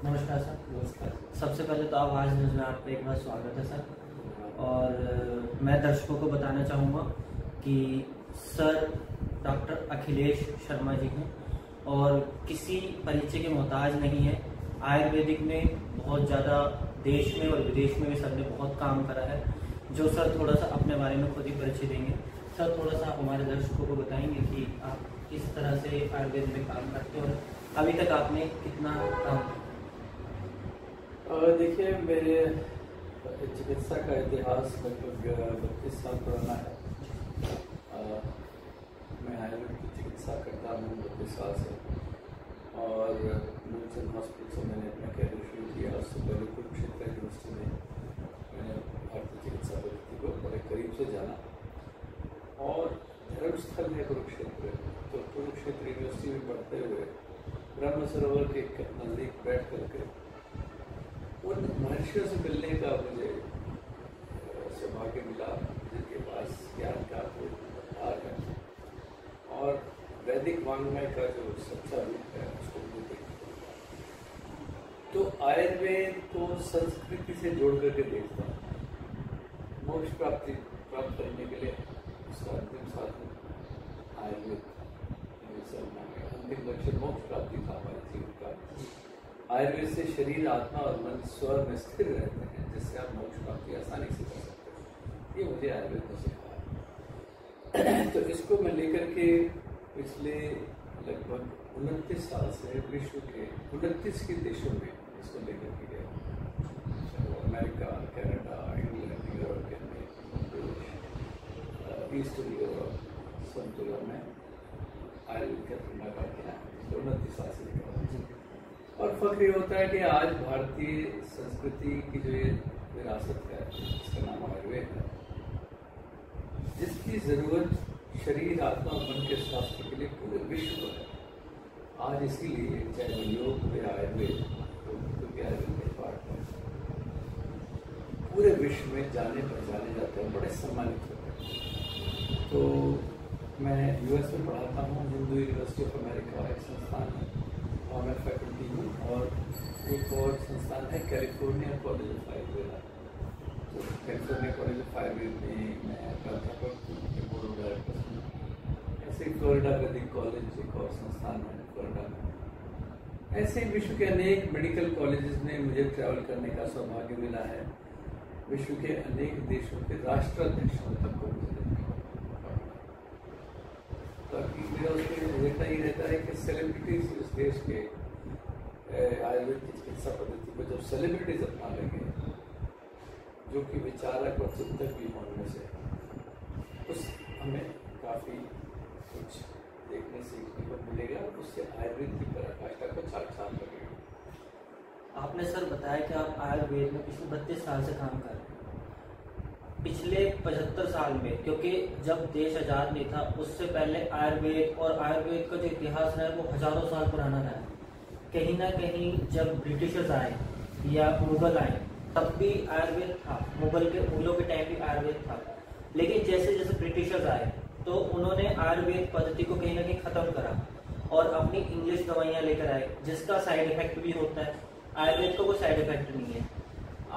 नमस्कार सर। नमस्कार। सबसे पहले तो आवाज़ न्यूज़ में आपका एक बार स्वागत है सर। और मैं दर्शकों को बताना चाहूँगा कि सर डॉक्टर अखिलेश शर्मा जी हैं और किसी परिचय के मोहताज नहीं है। आयुर्वेदिक में बहुत ज़्यादा देश में और विदेश में भी सर ने बहुत काम करा है, जो सर थोड़ा सा अपने बारे में खुद ही परिचय देंगे। सर थोड़ा सा आप हमारे दर्शकों को बताएंगे कि आप किस तरह से आयुर्वेद में काम करते हो और अभी तक आपने कितना काम। देखिए, मेरे चिकित्सा का इतिहास लगभग 32 साल पुराना है। मैं आयुर्वेद की चिकित्सा करता हूँ 32 साल से और मूलचंद हॉस्पिटल से मैंने अपना कैरियर शुरू किया। उससे पहले कुरुक्षेत्र यूनिवर्सिटी में मैंने भारतीय चिकित्सा पद्धति को बड़े करीब से जाना और धर्मस्थल है कुरुक्षेत्र। तो कुरुक्षेत्र यूनिवर्सिटी में पढ़ते हुए ब्रह्म सरोवर के नज़दीक बैठ करके उन महर्षियों से मिलने का मुझे सौभाग्य मिला जिनके पास ज्ञान का कोई आधार है और वैदिक वाङ्मय का जो सच्चा रूप है उसको मुझे देखना पड़ा। तो आयुर्वेद को संस्कृति से जोड़ करके देखता हूँ। मोक्ष प्राप्त करने के लिए उसका अंतिम साधन आयुर्वेद अंतिम लक्ष्य मोक्ष प्राप्ति था हमारे जीवन का। आयुर्वेद से शरीर, आत्मा और मन स्वर में स्थिर रहते हैं, जिससे आप मोक्ष प्राप्ति आसानी से कर सकते हैं। ये मुझे आयुर्वेद ने सिखाया। तो इसको मैं लेकर के पिछले लगभग 29 साल से विश्व के 29 के देशों में इसको लेकर के गया। अमेरिका, कनाडा, इंग्लैंड, यूरोप में, ईस्टर्न यूरोप, सब जगह में आयुर्वेद का धंधा करते हैं। 29 साल से निकला और फख्र ये होता है कि आज भारतीय संस्कृति की जो ये विरासत है, इसका नाम आयुर्वेद है, जिसकी जरूरत शरीर, आत्मा और मन के स्वास्थ्य के लिए पूरे विश्व को है। आज इसीलिए चाहे वो योग हो या आयुर्वेद, क्योंकि आयुर्वेद में पार्ट है, पूरे विश्व में जाने जाते हैं, बड़े सम्मानित होते हैं। तो मैं यूएस में पढ़ाता हूँ, हिंदू यूनिवर्सिटी ऑफ अमेरिका एक संस्थान है, और मैं फैकल्टी हूँ। और एक और संस्थान है कैलिफोर्निया कॉलेज ऑफ आयुर्वेद। तो कैलिफोर्निया कॉलेज ऑफ आयुर्वेद में मैं प्राध्यापक हूँ, बोर्ड ऑफ डायरेक्टर्स हूँ। ऐसे ही फ्लोरिडा वैदिक कॉलेज एक और संस्थान है फ्लोरिडा में। ऐसे ही विश्व के अनेक मेडिकल कॉलेजेस में मुझे ट्रैवल करने का सौभाग्य मिला है। विश्व के अनेक देशों के राष्ट्राध्यक्षों तक को ताकि मेरा उसमें एजेंडा ही रहता है कि सेलिब्रिटीज इस देश के आयुर्वेद की चिकित्सा पद्धति को जब सेलिब्रिटीज अपना लेंगे, जो कि विचारक और चिंतक भी होने से, उस हमें काफ़ी कुछ देखने सीखने को मिलेगा और उससे आयुर्वेद की पराकाष्ठा को चार चांद लगेगा। आपने सर बताया कि आप आयुर्वेद में पिछले 32 साल से काम कर रहे हैं। पिछले 75 साल में, क्योंकि जब देश आज़ाद नहीं था उससे पहले आयुर्वेद और आयुर्वेद का जो इतिहास है वो हजारों साल पुराना रहा है। कहीं ना कहीं जब ब्रिटिशर्स आए या मुगल आए तब भी आयुर्वेद था, मुगलों के टाइम भी आयुर्वेद था। लेकिन जैसे जैसे ब्रिटिशर्स आए तो उन्होंने आयुर्वेद पद्धति को कहीं ना कहीं ख़त्म करा और अपनी इंग्लिश दवाइयाँ लेकर आए, जिसका साइड इफेक्ट भी होता है। आयुर्वेद का कोई साइड इफेक्ट नहीं है।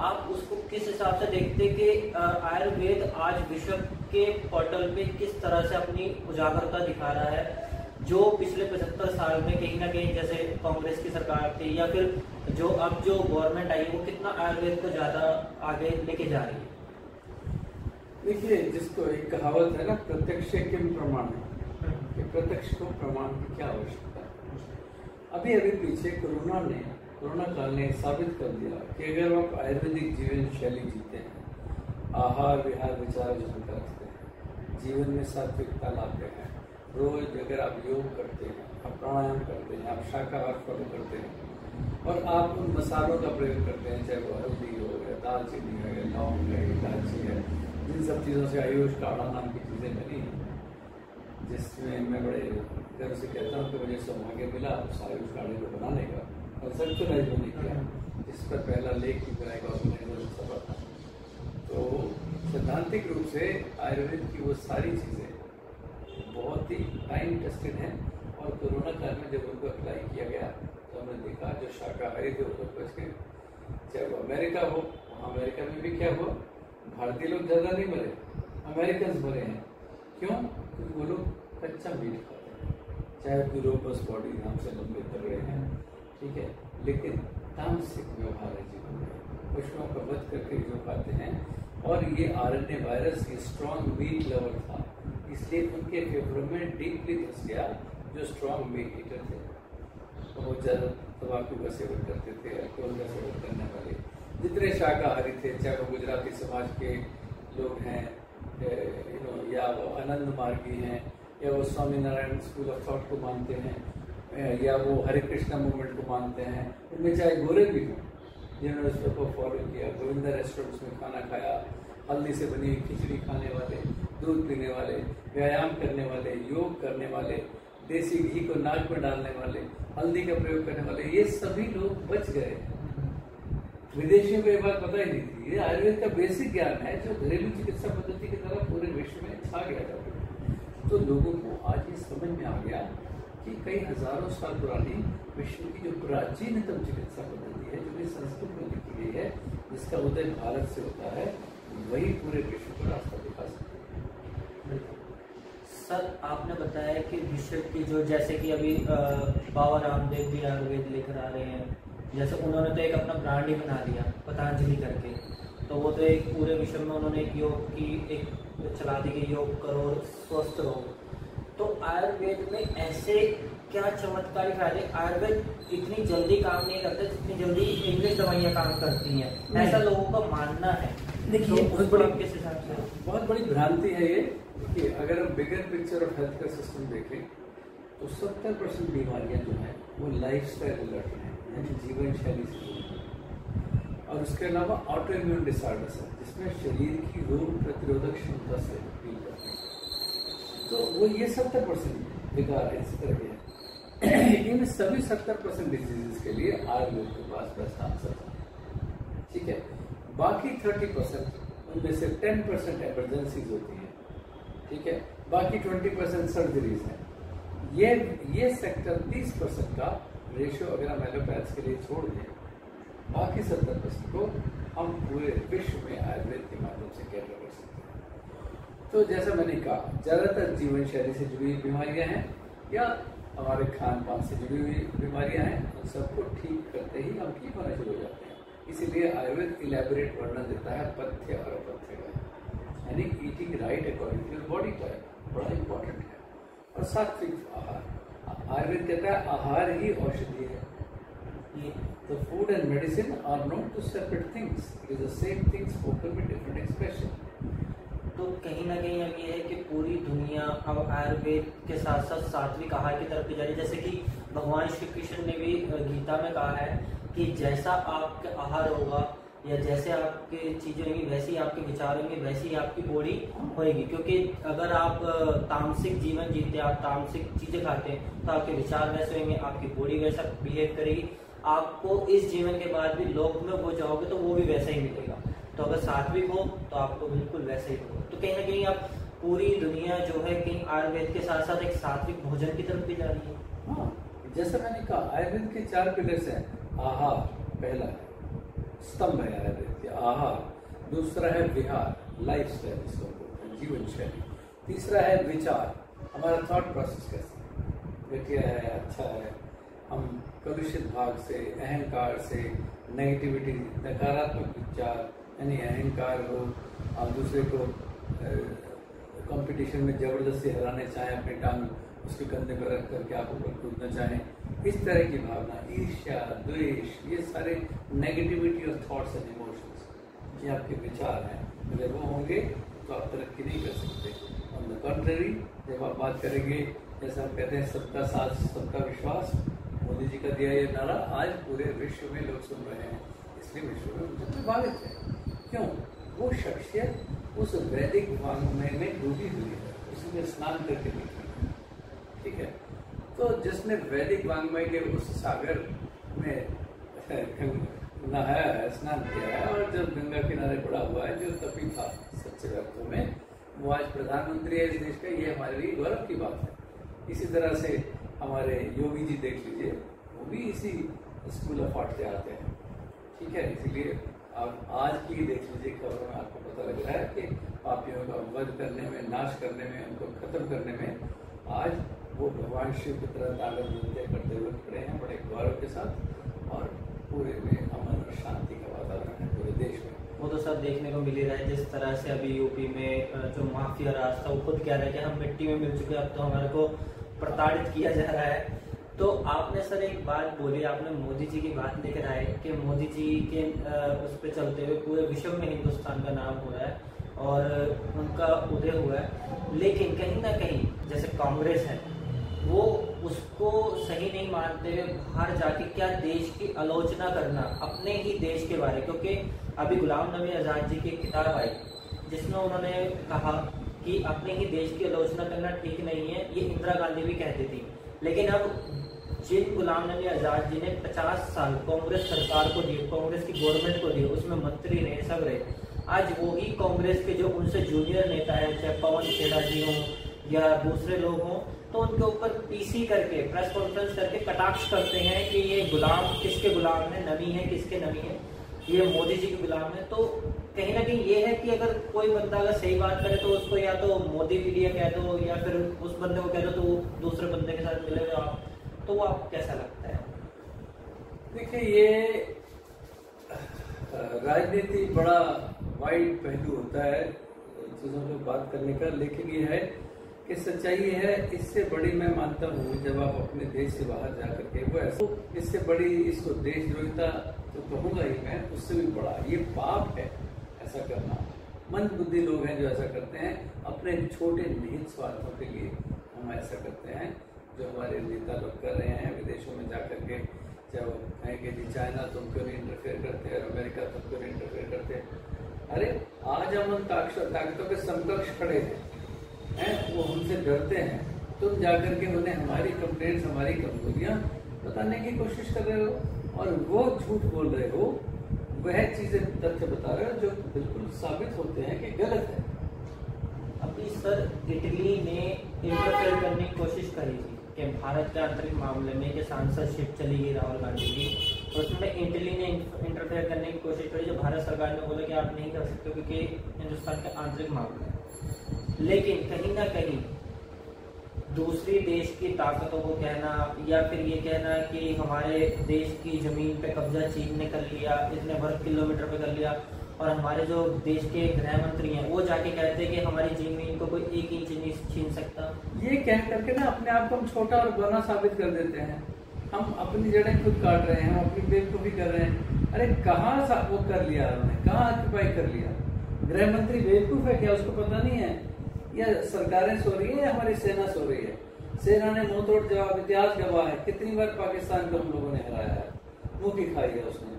आप उसको किस हिसाब से देखते कि आयुर्वेद आज विश्व के पोर्टल पे किस तरह से अपनी उजागरता दिखा रहा है, जो पिछले 75 साल में कहीं ना कहीं जैसे कांग्रेस की सरकार थी या फिर जो अब जो गवर्नमेंट आई वो कितना आयुर्वेद को ज़्यादा आगे लेके जा रही है? देखिए, जिसको एक कहावत है ना, प्रत्यक्ष किम प्रमाण, कि प्रत्यक्ष को प्रमाण की क्या आवश्यकता है। अभी पीछे कोरोना काल ने साबित कर दिया कि अगर आप आयुर्वेदिक जीवन शैली जीते हैं, आहार विहार विचार विचरण रखते हैं, जीवन में सात्विकता लाते हैं, रोज अगर आप योग करते हैं, आप प्राणायाम करते हैं, आप शाकाहार फॉलो करते हैं और आप उन मसालों का प्रयोग करते हैं, चाहे वो हल्दी हो या दालचीनी है या लौंग है, इलायची है, जिन सब चीज़ों से आयुष काढ़ा नाम की चीज़ें बनी हैं, जिसमें मैं बड़े गर्व से कहता हूँ कि मुझे सौभाग्य मिला उस आयुष काढ़े को बनाने का और सर्कुलाइज होने किया, जिस पर पहला लेख भी बनाएगा ऑर्गेनाइजर सफल था। तो सैद्धांतिक रूप से आयुर्वेद की वो सारी चीज़ें बहुत ही टाइम टेस्टेड हैं और कोरोना काल में जब उनको अप्लाई किया गया तो हमने देखा जो शाकाहारी थे वो लोग बच गए। चाहे वो अमेरिका हो, वहाँ अमेरिका में भी क्या हुआ, भारतीय लोग ज़्यादा नहीं मरे, अमेरिकन मरे हैं। क्यों? क्योंकि वो लोग कच्चा मीट खाते हैं, चाहे यूरोपस बॉडी नाम से लंबे तगड़े हैं, ठीक है, लेकिन तामसिक व्यवहार है जीवन में, पशुओं का वध करके जो खाते हैं। और ये आरएनए वायरस ये स्ट्रॉन्ग मीट लवर था, इसलिए उनके फेफड़ों में डीपली घुस गया। जो स्ट्रॉन्ग मीट ईटर थे वो ज़्यादा तंबाकू का सेवन करते थे, अल्कोहल का सेवन करने वाले जितने शाकाहारी थे, चाहे वो गुजराती समाज के लोग हैं, या वो आनंद मार्गी हैं, या वो स्वामीनारायण स्कूल ऑफ थॉट को मानते हैं, या वो हरे कृष्णा मूवमेंट को मानते हैं, उनमें चाहे गोरे भी हों जिन्होंने उस को फॉलो किया, गोविंदा रेस्टोरेंट्स में खाना खाया, हल्दी से बनी खिचड़ी खाने वाले, दूध पीने वाले, व्यायाम करने वाले, योग करने वाले, देसी घी को नाक में डालने वाले, हल्दी का प्रयोग करने वाले, ये सभी लोग बच गए। विदेशियों को ये बात पता ही नहीं थी। ये आयुर्वेद का बेसिक ज्ञान है जो घरेलू चिकित्सा पद्धति की तरह पूरे विश्व में छा गया था। तो लोगों को आज ये समझ में आ गया कि कई हजारों साल पुरानी विश्व की जो प्राचीनतम चिकित्सा पद्धति है, जो कि संस्कृत में लिखी गई है, जिसका उदय भारत से होता है, वही पूरे विश्व को रास्ता दिखा सकती है। सर, आपने बताया कि विश्व की जो, जैसे कि अभी बाबा रामदेव भी आयुर्वेद लेकर आ रहे हैं, जैसे उन्होंने तो एक अपना ब्रांड ही बना लिया पतंजलि करके, तो वो तो एक पूरे विश्व में उन्होंने एक योग की एक चला दी कि योग करो और स्वस्थ रहो। तो आयुर्वेद में ऐसे क्या चमत्कारी फायदे, आयुर्वेद इतनी जल्दी काम नहीं करता जितनी जल्दी इंग्लिश दवाइयाँ काम करती हैं, ऐसा लोगों का मानना है। देखिए, तो किस हिसाब से बहुत बड़ी भ्रांति है ये कि अगर हम bigger picture of health care system देखें तो 70% बीमारियां जो हैं वो लाइफस्टाइल रिलेटेड हैं, यानी जीवन शैली से जुड़ी हैं। और उसके अलावा ऑटो इम्यून डिसऑर्डर्स है, जिसमें शरीर की रोग प्रतिरोधक क्षमता से डील करते हैं। तो वो ये 70% विकार है इस तरह के। इन सभी 70% डिजीजेस के लिए आयुर्वेद के पास बेस्ट आंसर है, ठीक है। बाकी 30% उनमें से 10% इमरजेंसीज होती है, ठीक है, बाकी 20% सर्जरीज हैं। ये सेक्टर 30% का रेशियो अगर हम एलोपैथ्स के लिए छोड़ दें, बाकी 70% को हम पूरे विश्व में आयुर्वेद के माध्यम से कैटर कर सकते हैं। तो जैसा मैंने कहा, ज़्यादातर जीवन शैली से जुड़ी बीमारियां हैं या हमारे खान पान से जुड़ी हुई बीमारियां हैं, उन सबको ठीक करते ही हम ठीक होना शुरू हो जाते हैं। इसीलिए आयुर्वेद इलेबोरेट वर्णन देता है पथ्य और अपथ्य का, यानी eating right according to your body type, बड़ा इंपॉर्टेंट है। और सात्विक आहार, आयुर्वेद कहता है आहार ही औषधि है। The food and medicine are not two separate things. It is the same thing spoken with different expression. तो कहीं ना कहीं अब ये है कि पूरी दुनिया अब आयुर्वेद के साथ साथ सात्विक आहार की तरफ भी जा रही है। जैसे कि भगवान श्री कृष्ण ने भी गीता में कहा है कि जैसा आपका आहार होगा या जैसे आपके चीजें होंगी वैसे ही आपके विचार होंगे, वैसी ही आपकी बॉडी होएगी। क्योंकि अगर आप तामसिक जीवन जीते, आप तामसिक चीजें खाते हैं, तो आपके विचार वैसे होंगे, आपकी बॉडी वैसा बिहेव करेगी, आपको इस जीवन के बाद भी लोक में वो जाओगे तो वो भी वैसा ही मिलेगा। तो अगर सात्विक हो तो आपको बिल्कुल वैसा ही होगा। तो कहीं ना कहीं आप पूरी दुनिया जो है कहीं आयुर्वेद के साथ साथ एक सात्विक भोजन की तरफ भी जा रही है। हाँ, जैसा मैंने कहा, आयुर्वेद के 4 पिलर्स हैं। आहार पहला है, स्तंभ है आयुर्वेद के, आहार। दूसरा है विहार, लाइफ स्टाइल जिसको बोलते हैं, जीवन शैली। तीसरा है विचार, हमारा थॉट प्रोसेस कैसा घटिया है, अच्छा है, हम कलुषित भाग से, अहंकार से, नेगेटिविटी, नकारात्मक विचार यानी अहंकार हो, और दूसरे को कंपटीशन में जबरदस्ती हराने चाहें, अपनी टांग उसके कंधे पर रख करके आप ऊपर कूदना चाहें, इस तरह की भावना, ईर्ष्या, द्वेष, ये सारे नेगेटिविटी और थॉट्स एंड इमोशंस, ये आपके विचार हैं। अगर वो होंगे तो आप तरक्की नहीं कर सकते। ऑन द कॉन्ट्ररी, जब आप बात करेंगे, जैसा हम कहते हैं सबका साथ सबका विश्वास, मोदी जी का दिया ये नारा आज पूरे विश्व में लोग सुन रहे हैं, इसलिए विश्व में मुझे प्रभावित है। क्यों? वो शख्सियत उस वैदिक वाङ्मय में डूबी हुई है, उसमें स्नान करके निकली है, ठीक है। तो जिसने वैदिक वाङ्मय के उस सागर में नहाया है, स्नान किया है, और जब गंगा किनारे पड़ा हुआ है, जो तपी था सच्चे अर्थों में, वो आज प्रधानमंत्री है इस देश का, ये हमारे लिए गौरव की बात है। इसी तरह से हमारे योगी जी देख लीजिए, वो भी इसी स्कूल ऑफ आर्ट से आते हैं। ठीक है, इसीलिए आप आज की देख लीजिए खबरों में आपको पता लग रहा है कि पापियों का वध करने में, नाश करने में, उनको खत्म करने में आज वो भगवान शिव की तरह ताकत नृत्य करते हुए खड़े हैं बड़े गौरव के साथ, और पूरे में अमन और शांति का वातावरण है पूरे देश में। वो तो सब देखने को मिल ही रहा है, जिस तरह से अभी यूपी में जो माफिया राज था वो खुद कह रहा है कि हम मिट्टी में मिल चुके हैं, अब तो हमारे को प्रताड़ित किया जा रहा है। तो आपने सर एक बात बोली, आपने मोदी जी की बात लेकर आए कि मोदी जी के उस पर चलते हुए पूरे विश्व में हिंदुस्तान का नाम हो रहा है और उनका उदय हुआ है, लेकिन कहीं ना कहीं जैसे कांग्रेस है वो उसको सही नहीं मानते हुए बाहर जाके क्या देश की आलोचना करना अपने ही देश के बारे, क्योंकि अभी गुलाम नबी आजाद जी की किताब आई जिसमें उन्होंने कहा कि अपने ही देश की आलोचना करना ठीक नहीं है, ये इंदिरा गांधी भी कहती थी। लेकिन अब जिन गुलाम नबी आजाद जी ने 50 साल कांग्रेस सरकार को दिए, कांग्रेस की गवर्नमेंट को दिए, उसमें मंत्री रहे, सब रहे, आज वो ही कांग्रेस के जो उनसे जूनियर नेता है, चाहे पवन खेड़ा जी हों या दूसरे लोग हों, तो उनके ऊपर पीसी करके प्रेस कॉन्फ्रेंस करके कटाक्ष करते हैं कि ये गुलाम किसके गुलाम है, नबी है किसके नबी है, ये मोदी जी के गुलाम है। तो कहीं ना कहीं ये है कि अगर कोई बंदा अगर सही बात करे तो उसको या तो मोदी मीडिया कह दो या फिर उस बंदे को कह दो तो दूसरे बंदे के साथ मिले आप, तो वो आपको कैसा लगता है? देखिए, ये राजनीति बड़ा वाइड पहलू होता है चीजों पे बात करने का, लेकिन ये है कि सच्चाई है, इससे बड़ी मैं मानता हूँ जब आप अपने देश से बाहर जाकर के वो ऐसा, इससे बड़ी इसको देशद्रोहिता तो कहूँगा ही मैं, उससे भी बड़ा ये पाप है ऐसा करना। मंद बुद्धि लोग हैं जो ऐसा करते हैं, अपने छोटे निहित स्वार्थों के लिए हम ऐसा करते हैं, जो हमारे नेता लोग कर रहे हैं विदेशों में जाकर के, चाहे वो कहेंगे जी चाइना तुम क्यों नहीं इंटरफेयर करते और अमेरिका तुम क्यों नहीं इंटरफेयर करते। अरे आज हम उन ताकतों के समकक्ष खड़े हैं, वो हमसे डरते हैं, तुम जाकर के उन्हें हमारी कंप्लेंट्स, हमारी कमजोरियां बताने की कोशिश कर रहे हो और वो झूठ बोल रहे हो, वह चीजें तथ्य बता रहे हो जो बिल्कुल साबित होते हैं कि गलत है। अभी सर इटली ने इंटरफेयर करने की कोशिश करी थी कि भारत के आंतरिक मामले में कि सांसदशिप चली गई राहुल गांधी की, तो उसमें इटली ने इंटरफेयर करने की कोशिश करी, जो भारत सरकार ने बोला कि आप नहीं कर सकते क्योंकि हिंदुस्तान के आंतरिक मामले है। लेकिन कहीं ना कहीं दूसरी देश की ताकतों को कहना या फिर ये कहना कि हमारे देश की जमीन पे कब्जा चीन ने कर लिया, इतने वर्ग किलोमीटर पे कर लिया, और हमारे जो देश के गृह मंत्री हैं वो जाके कहते हैं कि हमारी जमीन को कोई 1 इंच नहीं छीन सकता। ये कह करके ना अपने आप को हम छोटा और बड़ा साबित कर देते हैं, हम अपनी जड़ें खुद काट रहे हैं, हम अपनी बेवकूफी कर रहे हैं। अरे कहाँ वो कर लिया उन्होंने, कहाँ ऑक्यूपाई कर लिया? गृह मंत्री बेवकूफ है क्या, उसको पता नहीं है? या सरकारें सो रही है, हमारी सेना सो रही है? सेना ने मुंह तोड़ जवाब, इतिहास गवाह है, कितनी बार पाकिस्तान को हम लोगों ने हराया है, मुंह की खाई है उसने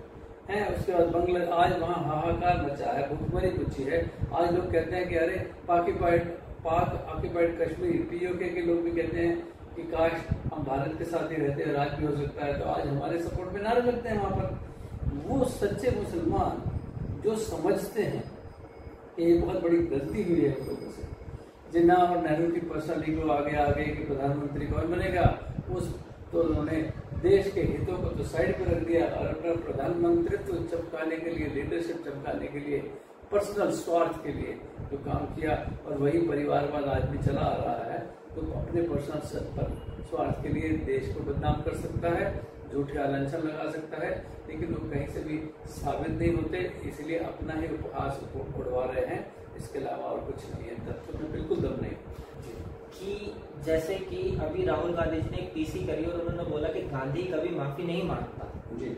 है। उसके बाद बांग्लादेश, आज वहाँ हाहाकार मचा है, भुखमरी पूछी है। आज लोग कहते हैं कि अरे पाक ऑक्यूपाइड कश्मीर, पीओके के लोग भी कहते हैं कि काश हम भारत के साथ ही रहते हैं, राज भी हो सकता है, तो आज हमारे सपोर्ट में नारे लगते हैं वहां पर। वो सच्चे मुसलमान जो समझते हैं कि ये बहुत बड़ी गलती हुई है उन लोगों से, जिन्ना और नेहरू की पर्सनल ईगो आगे कि प्रधानमंत्री कौन बनेगा, उस तो उन्होंने देश के हितों को तो साइड पर रख दिया और अपना प्रधानमंत्रित्व चमकाने के लिए, लीडरशिप चमकाने के लिए, पर्सनल स्वार्थ के लिए जो काम किया, और वही परिवारवाद आज भी चला आ रहा है। तो अपने पर्सनल स्वार्थ के लिए देश को बदनाम कर सकता है, झूठे आलंचन लगा सकता है, लेकिन वो कहीं से भी साबित नहीं होते, इसलिए अपना ही उपहास उड़वा रहे हैं। इसके अलावा और कुछ नहीं है, तथ्य में बिल्कुल दम नहीं। कि जैसे कि अभी राहुल गांधी जी ने एक पीसी करी और उन्होंने बोला कि गांधी कभी माफी नहीं मांगता जी,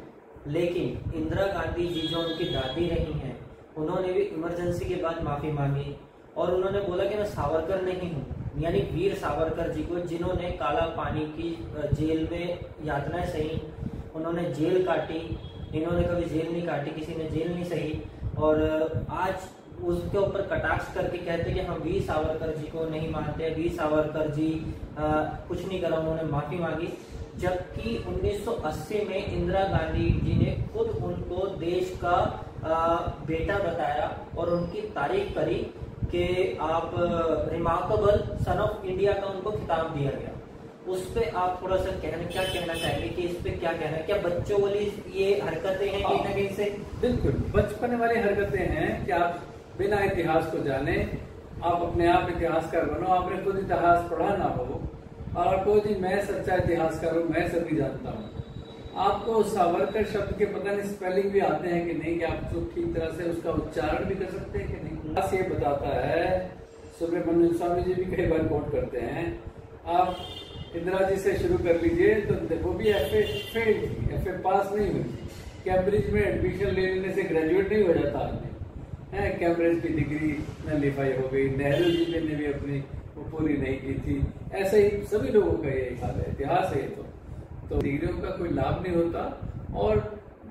लेकिन इंदिरा गांधी जी जो उनकी दादी रही हैं उन्होंने भी इमरजेंसी के बाद माफी मांगी और उन्होंने बोला कि मैं सावरकर नहीं हूँ, यानी वीर सावरकर जी को, जिन्होंने काला पानी की जेल में यातनाएं सही, उन्होंने जेल काटी, इन्होंने कभी जेल नहीं काटी, किसी ने जेल नहीं सही, और आज उसके ऊपर कटाक्ष करके कहते कि हम वीर सावरकर जी को नहीं मानते, वीर सावरकर जी कुछ नहीं करा, उन्होंने माफी मांगी। जबकि 1980 में इंदिरा गांधी जी ने खुद उनको देश का बेटा बताया और उनकी तारीफ करी कि आप रिमार्केबल सन ऑफ इंडिया का उनको खिताब दिया गया। उस पे आप थोड़ा सा क्या कहना चाहेंगे कि इस पे क्या कहना है? क्या बच्चों वाली ये हरकतें हैं कहीं ना कहीं से? बिल्कुल बचपन वाली हरकतें हैं कि आप बिना इतिहास को जाने आप अपने आप इतिहासकार बनो, आपने खुद इतिहास पढ़ा ना हो और कोई जी मैं सच्चा इतिहासकार हूँ, मैं सभी जानता हूँ। आपको सावरकर शब्द के पता नहीं स्पेलिंग भी आते हैं कि नहीं, कि आप तो ठीक तरह से उसका उच्चारण भी कर सकते हैं कि नहीं। बस ये बताता है, सुब्रमण्यम स्वामी जी भी कई बार कोट करते हैं, आप इंदिरा जी से शुरू कर लीजिए तो वो भी एफए फेल थी, एफए पास नहीं हुई थी। कैम्ब्रिज में एडमिशन ले लेने से ग्रेजुएट नहीं हो जाता आदमी है, कैम्ब्रिज की डिग्री नलिफाई हो गई। नेहरू जी ने भी अपनी वो पूरी नहीं की थी। ऐसे ही सभी लोगों का यही हाल है, इतिहास है ये तो डिग्रियों का कोई लाभ नहीं होता। और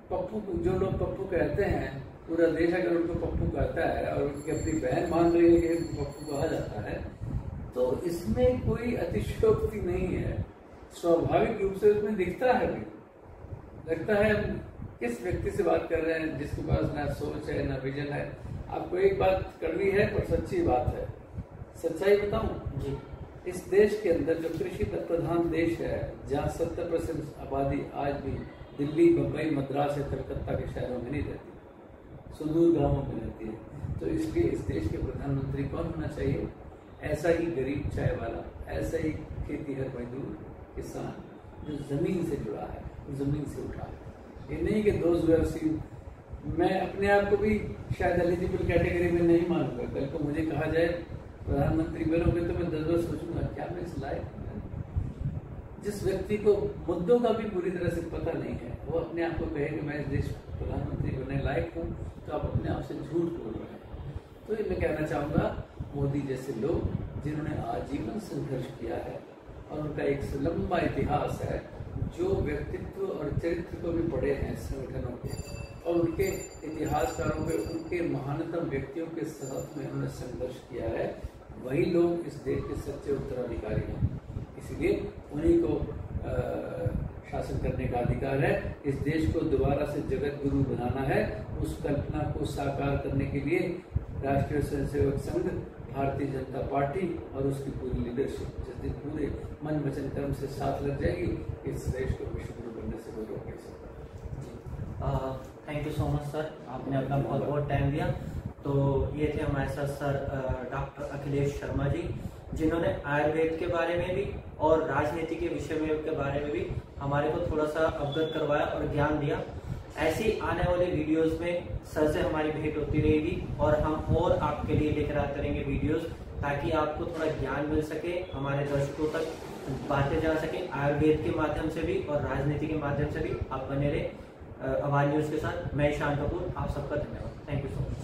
पप्पू, जो लोग पप्पू कहते हैं, पूरा देश अगर उनको पप्पू कहता है और उनकी अपनी बहन मान रही है कि पप्पू कहा जाता है, तो इसमें कोई अतिशयोक्ति नहीं है, स्वाभाविक रूप से उसमें दिखता है भी। लगता है किस व्यक्ति से बात कर रहे हैं जिसके पास ना सोच है ना विजन है। आपको एक बात कड़वी है पर सच्ची बात है, सच्चाई बताऊं जी, इस देश के अंदर जो कृषि प्रधान देश है, जहाँ 70% आबादी आज भी दिल्ली, मुंबई, मद्रास या कलकत्ता के शहरों में नहीं रहती, सुदूर गांवों में रहती है, तो इसलिए इस देश के प्रधानमंत्री कौन होना चाहिए? ऐसा ही गरीब चाय वाला, ऐसा ही खेतीहर मजदूर किसान जो जमीन से जुड़ा है, जमीन से उठा है। ये नहीं कि दोस्त व्यवसी, मैं अपने आप को भी शायद एलिजिबल कैटेगरी में नहीं मानूंगा। कल को मुझे कहा जाए प्रधानमंत्री बनोगे तो मैं 10 वर्ष सोचूंगा क्या मैं इस लायक हूं। जिस व्यक्ति को मुद्दों का भी पूरी तरह से पता नहीं है, वो अपने आप को कहे कि मैं इस देश प्रधानमंत्री बनने लायक हूँ, तो आप अपने आप से झूठ बोल रहे हैं। तो ये मैं कहना चाहूंगा, मोदी जैसे लोग जिन्होंने आजीवन संघर्ष किया है और उनका एक लंबा इतिहास है, जो व्यक्तित्व और चरित्र को भी पढ़े हैं संगठनों के और उनके इतिहासकारों के, उनके महानतम व्यक्तियों के साथ में उन्होंने संघर्ष किया है, वही लोग इस देश के सच्चे उत्तराधिकारी हैं। इसलिए उन्हीं को शासन करने का अधिकार है। इस देश को दोबारा से जगत गुरु बनाना है। उस कल्पना को साकार करने के लिए राष्ट्रीय स्वयंसेवक संघ, भारतीय जनता पार्टी और उसकी पूरी लीडरशिप जिस दिन पूरे मन वचन कर्म से साथ लग जाएगी, इस देश को विश्व गुरु बनने से कोई रोक नहीं सकता। Thank you so much sir, आपने अपना बहुत बहुत टाइम दिया। तो ये थे हमारे साथ सर डॉक्टर अखिलेश शर्मा जी, जिन्होंने आयुर्वेद के बारे में भी और राजनीति के विषय में के बारे में भी हमारे को थोड़ा सा अवगत करवाया और ज्ञान दिया। ऐसी आने वाले वीडियोस में सर से हमारी भेंट होती रहेगी और हम और आपके लिए लेकर आते रहेंगे वीडियोस, ताकि आपको थोड़ा ज्ञान मिल सके, हमारे दर्शकों तक बातें जा सके आयुर्वेद के माध्यम से भी और राजनीति के माध्यम से भी। आप बने रहे आवाज न्यूज के साथ। मैं ईशान कपूर, आप सबका धन्यवाद। Thank you so much.